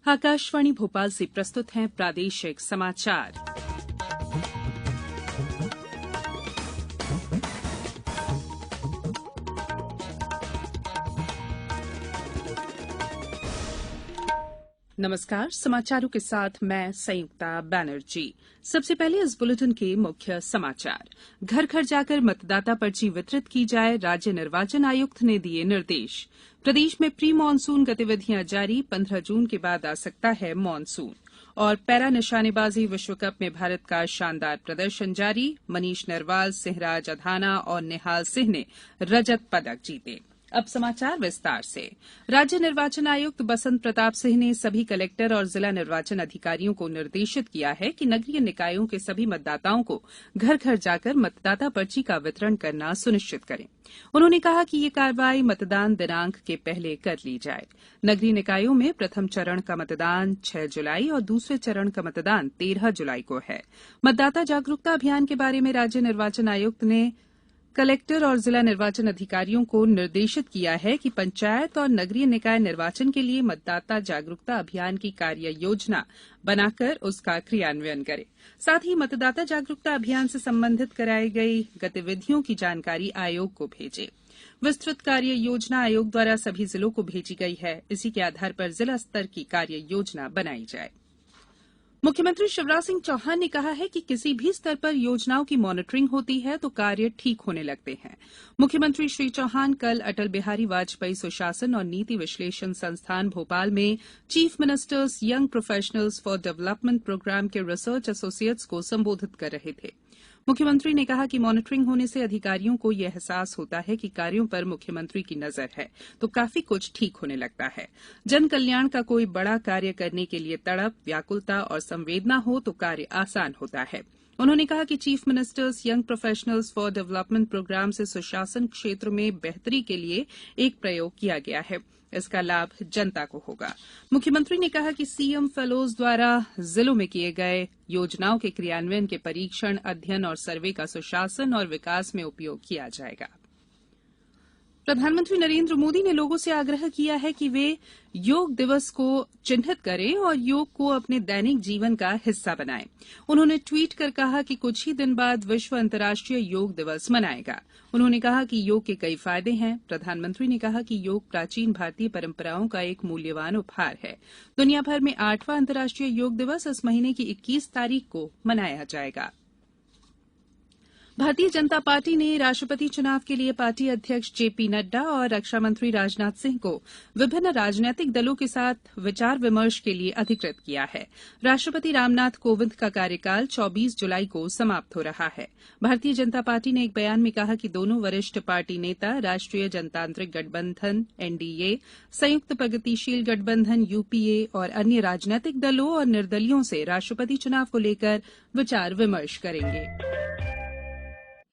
आकाशवाणी भोपाल से प्रस्तुत हैं प्रादेशिक समाचार। नमस्कार, समाचारों के साथ मैं संयुक्ता बैनर्जी। सबसे पहले इस बुलेटिन के मुख्य समाचार। घर घर जाकर मतदाता पर्ची वितरित की जाए, राज्य निर्वाचन आयुक्त ने दिए निर्देश। प्रदेश में प्री मानसून गतिविधियां जारी, 15 जून के बाद आ सकता है मानसून। और पैरा निशानेबाजी विश्व कप में भारत का शानदार प्रदर्शन जारी, मनीष नरवाल, सिंहराज अधाना और निहाल सिंह ने रजत पदक जीते। अब समाचार विस्तार से। राज्य निर्वाचन आयुक्त बसंत प्रताप सिंह ने सभी कलेक्टर और जिला निर्वाचन अधिकारियों को निर्देशित किया है कि नगरीय निकायों के सभी मतदाताओं को घर घर जाकर मतदाता पर्ची का वितरण करना सुनिश्चित करें। उन्होंने कहा कि ये कार्रवाई मतदान दिनांक के पहले कर ली जाए। नगरीय निकायों में प्रथम चरण का मतदान 6 जुलाई और दूसरे चरण का मतदान 13 जुलाई को है। मतदाता जागरूकता अभियान के बारे में राज्य निर्वाचन आयुक्त ने कलेक्टर और जिला निर्वाचन अधिकारियों को निर्देशित किया है कि पंचायत और नगरीय निकाय निर्वाचन के लिए मतदाता जागरूकता अभियान की कार्य योजना बनाकर उसका क्रियान्वयन करें। साथ ही मतदाता जागरूकता अभियान से संबंधित कराई गई गतिविधियों की जानकारी आयोग को भेजे। विस्तृत कार्य योजना आयोग द्वारा सभी जिलों को भेजी गई है। इसी के आधार पर जिला स्तर की कार्य योजना बनाई जाए। मुख्यमंत्री शिवराज सिंह चौहान ने कहा है कि किसी भी स्तर पर योजनाओं की मॉनिटरिंग होती है तो कार्य ठीक होने लगते हैं। मुख्यमंत्री श्री चौहान कल अटल बिहारी वाजपेयी सुशासन और नीति विश्लेषण संस्थान भोपाल में chief ministers young professionals for development programme के रिसर्च एसोसिएट्स को संबोधित कर रहे थे। मुख्यमंत्री ने कहा कि मॉनिटरिंग होने से अधिकारियों को यह एहसास होता है कि कार्यों पर मुख्यमंत्री की नजर है तो काफी कुछ ठीक होने लगता है। जन कल्याण का कोई बड़ा कार्य करने के लिए तड़प, व्याकुलता और संवेदना हो तो कार्य आसान होता है। उन्होंने कहा कि chief ministers young professionals for development programme से सुशासन क्षेत्र में बेहतरी के लिए एक प्रयोग किया गया है। इसका लाभ जनता को होगा। मुख्यमंत्री ने कहा कि सीएम फेलोज द्वारा जिलों में किए गए योजनाओं के क्रियान्वयन के परीक्षण, अध्ययन और सर्वे का सुशासन और विकास में उपयोग किया जाएगा। प्रधानमंत्री नरेंद्र मोदी ने लोगों से आग्रह किया है कि वे योग दिवस को चिन्हित करें और योग को अपने दैनिक जीवन का हिस्सा बनाएं। उन्होंने ट्वीट कर कहा कि कुछ ही दिन बाद विश्व अंतर्राष्ट्रीय योग दिवस मनाएगा। उन्होंने कहा कि योग के कई फायदे हैं। प्रधानमंत्री ने कहा कि योग प्राचीन भारतीय परंपराओं का एक मूल्यवान उपहार है। दुनिया भर में 8वां अंतर्राष्ट्रीय योग दिवस इस महीने की 21 तारीख को मनाया जाएगा। भारतीय जनता पार्टी ने राष्ट्रपति चुनाव के लिए पार्टी अध्यक्ष जेपी नड्डा और रक्षा मंत्री राजनाथ सिंह को विभिन्न राजनीतिक दलों के साथ विचार विमर्श के लिए अधिकृत किया है। राष्ट्रपति रामनाथ कोविंद का कार्यकाल 24 जुलाई को समाप्त हो रहा है। भारतीय जनता पार्टी ने एक बयान में कहा कि दोनों वरिष्ठ पार्टी नेता राष्ट्रीय जनतांत्रिक गठबंधन एनडीए, संयुक्त प्रगतिशील गठबंधन यूपीए और अन्य राजनीतिक दलों और निर्दलियों से राष्ट्रपति चुनाव को लेकर विचार विमर्श करेंगे।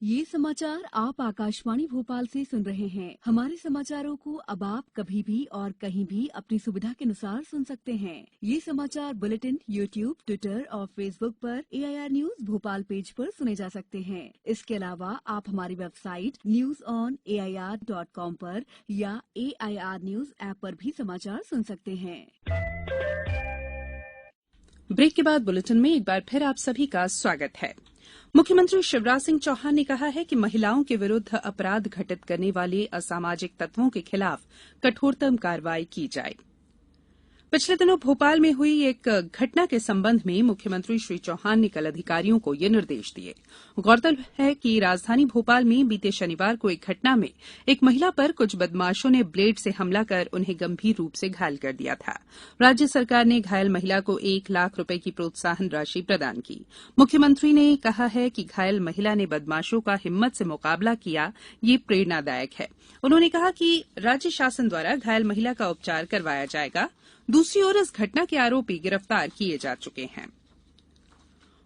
ये समाचार आप आकाशवाणी भोपाल से सुन रहे हैं। हमारे समाचारों को अब आप कभी भी और कहीं भी अपनी सुविधा के अनुसार सुन सकते हैं। ये समाचार बुलेटिन यूट्यूब, ट्विटर और फेसबुक पर AIR न्यूज भोपाल पेज पर सुने जा सकते हैं। इसके अलावा आप हमारी वेबसाइट newsonair.com पर या AIR न्यूज ऐप पर भी समाचार सुन सकते हैं। ब्रेक के बाद बुलेटिन में एक बार फिर आप सभी का स्वागत है। मुख्यमंत्री शिवराज सिंह चौहान ने कहा है कि महिलाओं के विरुद्ध अपराध घटित करने वाले असामाजिक तत्वों के खिलाफ कठोरतम कार्रवाई की जाए। पिछले दिनों भोपाल में हुई एक घटना के संबंध में मुख्यमंत्री श्री चौहान ने कल अधिकारियों को ये निर्देश दिए। गौरतलब है कि राजधानी भोपाल में बीते शनिवार को एक घटना में एक महिला पर कुछ बदमाशों ने ब्लेड से हमला कर उन्हें गंभीर रूप से घायल कर दिया था। राज्य सरकार ने घायल महिला को 1 लाख रुपए की प्रोत्साहन राशि प्रदान की। मुख्यमंत्री ने कहा है कि घायल महिला ने बदमाशों का हिम्मत से मुकाबला किया, ये प्रेरणादायक है। उन्होंने कहा कि राज्य शासन द्वारा घायल महिला का उपचार करवाया जाएगा। दूसरी ओर इस घटना के आरोपी गिरफ्तार किए जा चुके हैं।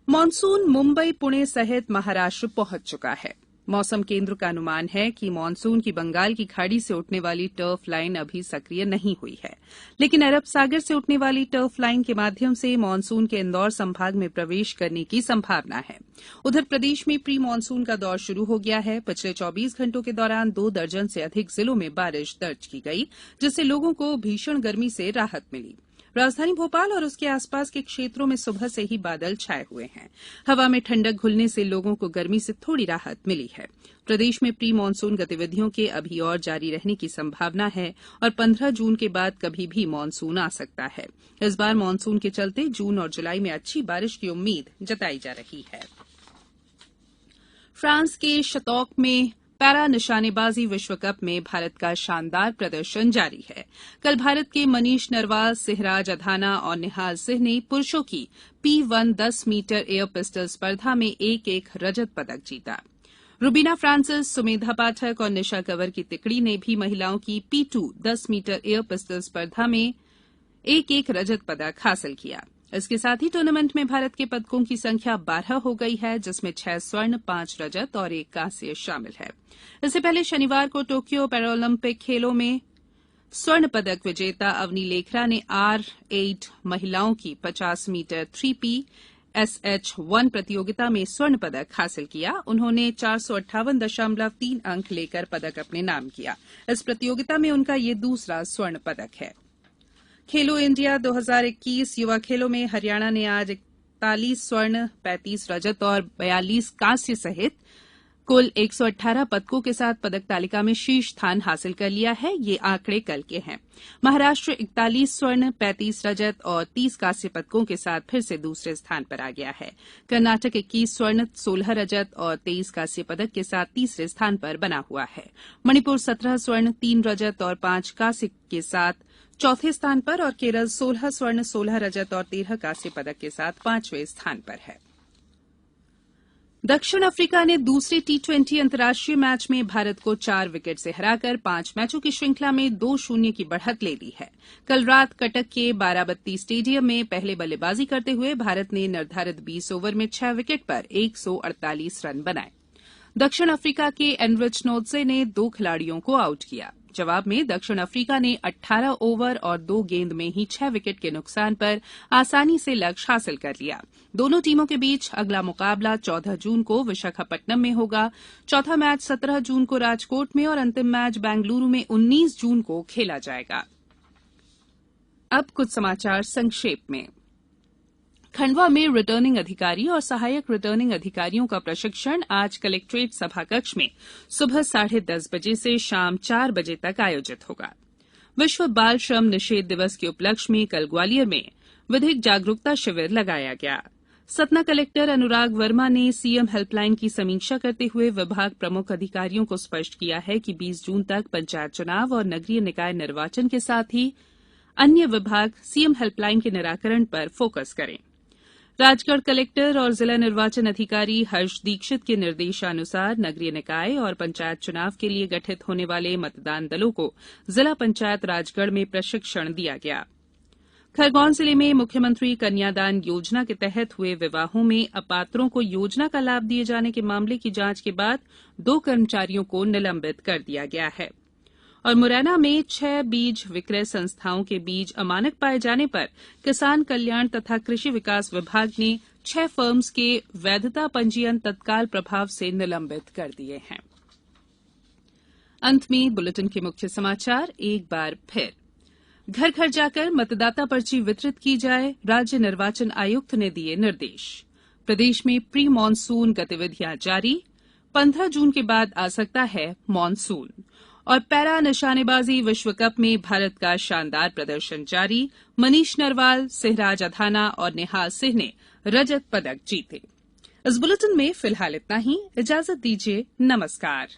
मानसून मुंबई, पुणे सहित महाराष्ट्र पहुंच चुका है। मौसम केंद्र का अनुमान है कि मानसून की बंगाल की खाड़ी से उठने वाली टर्फ लाइन अभी सक्रिय नहीं हुई है, लेकिन अरब सागर से उठने वाली टर्फ लाइन के माध्यम से मानसून के इंदौर संभाग में प्रवेश करने की संभावना है। उधर प्रदेश में प्री मानसून का दौर शुरू हो गया है। पिछले 24 घंटों के दौरान 2 दर्जन से अधिक जिलों में बारिश दर्ज की गई, जिससे लोगों को भीषण गर्मी से राहत मिली। राजधानी भोपाल और उसके आसपास के क्षेत्रों में सुबह से ही बादल छाए हुए हैं। हवा में ठंडक घुलने से लोगों को गर्मी से थोड़ी राहत मिली है। प्रदेश में प्री मानसून गतिविधियों के अभी और जारी रहने की संभावना है और 15 जून के बाद कभी भी मानसून आ सकता है। इस बार मानसून के चलते जून और जुलाई में अच्छी बारिश की उम्मीद जताई जा रही है। फ्रांस के शतौक में पैरा निशानेबाजी विश्व कप में भारत का शानदार प्रदर्शन जारी है। कल भारत के मनीष नरवाल, सिहराज अधाना और निहाल सिंह ने पुरुषों की P1 10 मीटर एयर पिस्टल स्पर्धा में एक रजत पदक जीता। रुबीना फ्रांसिस, सुमेधा पाठक और निशा कंवर की तिकड़ी ने भी महिलाओं की P2 10 मीटर एयर पिस्टल स्पर्धा में एक रजत पदक हासिल किया। इसके साथ ही टूर्नामेंट में भारत के पदकों की संख्या 12 हो गई है, जिसमें 6 स्वर्ण, 5 रजत और 1 कांस्य शामिल है। इससे पहले शनिवार को टोक्यो पैरालंपिक खेलों में स्वर्ण पदक विजेता अवनी लेखरा ने R8 महिलाओं की 50 मीटर 3P SH1 प्रतियोगिता में स्वर्ण पदक हासिल किया। उन्होंने 458.3 अंक लेकर पदक अपने नाम किया। इस प्रतियोगिता में उनका ये दूसरा स्वर्ण पदक है। खेलो इंडिया 2021 युवा खेलों में हरियाणा ने आज 41 स्वर्ण, 35 रजत और 42 कांस्य सहित कुल 118 पदकों के साथ पदक तालिका में शीर्ष स्थान हासिल कर लिया है। ये आंकड़े कल के हैं। महाराष्ट्र 41 स्वर्ण, 35 रजत और 30 कांस्य पदकों के साथ फिर से दूसरे स्थान पर आ गया है। कर्नाटक 21 स्वर्ण, 16 रजत और 23 कांस्य पदक के साथ तीसरे स्थान पर बना हुआ है। मणिपुर 17 स्वर्ण, 3 रजत और 5 कांस्य के साथ चौथे स्थान पर और केरल 16 स्वर्ण, 16 रजत और 13 कांस्य पदक के साथ 5वें स्थान पर है। दक्षिण अफ्रीका ने दूसरे T20 अंतर्राष्ट्रीय मैच में भारत को 4 विकेट से हराकर 5 मैचों की श्रृंखला में 2-0 की बढ़त ले ली है। कल रात कटक के बाराबत्ती स्टेडियम में पहले बल्लेबाजी करते हुए भारत ने निर्धारित 20 ओवर में 6 विकेट पर 148 रन बनाए। दक्षिण अफ्रीका के एनरिच नोत्से ने 2 खिलाड़ियों को आउट किया। जवाब में दक्षिण अफ्रीका ने 18 ओवर और 2 गेंद में ही 6 विकेट के नुकसान पर आसानी से लक्ष्य हासिल कर लिया। दोनों टीमों के बीच अगला मुकाबला 14 जून को विशाखापट्टनम में होगा। चौथा मैच 17 जून को राजकोट में और अंतिम मैच बेंगलुरु में 19 जून को खेला जाएगा। अब कुछ समाचार संक्षेप में। खंडवा में रिटर्निंग अधिकारी और सहायक रिटर्निंग अधिकारियों का प्रशिक्षण आज कलेक्ट्रेट सभाकक्ष में सुबह 10:30 बजे से शाम 4 बजे तक आयोजित होगा। विश्व बाल श्रम निषेध दिवस के उपलक्ष्य में कल ग्वालियर में विधिक जागरूकता शिविर लगाया गया। सतना कलेक्टर अनुराग वर्मा ने सीएम हेल्पलाइन की समीक्षा करते हुए विभाग प्रमुख अधिकारियों को स्पष्ट किया है कि 20 जून तक पंचायत चुनाव और नगरीय निकाय निर्वाचन के साथ ही अन्य विभाग सीएम हेल्पलाइन के निराकरण पर फोकस करें। राजगढ़ कलेक्टर और जिला निर्वाचन अधिकारी हर्ष दीक्षित के निर्देशानुसार नगरीय निकाय और पंचायत चुनाव के लिए गठित होने वाले मतदान दलों को जिला पंचायत राजगढ़ में प्रशिक्षण दिया गया। खरगोन जिले में मुख्यमंत्री कन्यादान योजना के तहत हुए विवाहों में अपात्रों को योजना का लाभ दिए जाने के मामले की जांच के बाद 2 कर्मचारियों को निलंबित कर दिया गया है। और मुरैना में 6 बीज विक्रय संस्थाओं के बीज अमानक पाए जाने पर किसान कल्याण तथा कृषि विकास विभाग ने 6 फर्म्स के वैधता पंजीयन तत्काल प्रभाव से निलंबित कर दिए हैं। अंत में बुलेटिन के मुख्य समाचार एक बार फिर। घर घर जाकर मतदाता पर्ची वितरित की जाए, राज्य निर्वाचन आयुक्त ने दिए निर्देश। प्रदेश में प्री मानसून गतिविधियां जारी, 15 जून के बाद आ सकता है मानसून। और पैरा निशानेबाजी विश्व कप में भारत का शानदार प्रदर्शन जारी, मनीष नरवाल, सिहराज अधाना और निहाल सिंह ने रजत पदक जीते। इस बुलेटिन में फिलहाल इतना ही। इजाजत दीजिए। नमस्कार।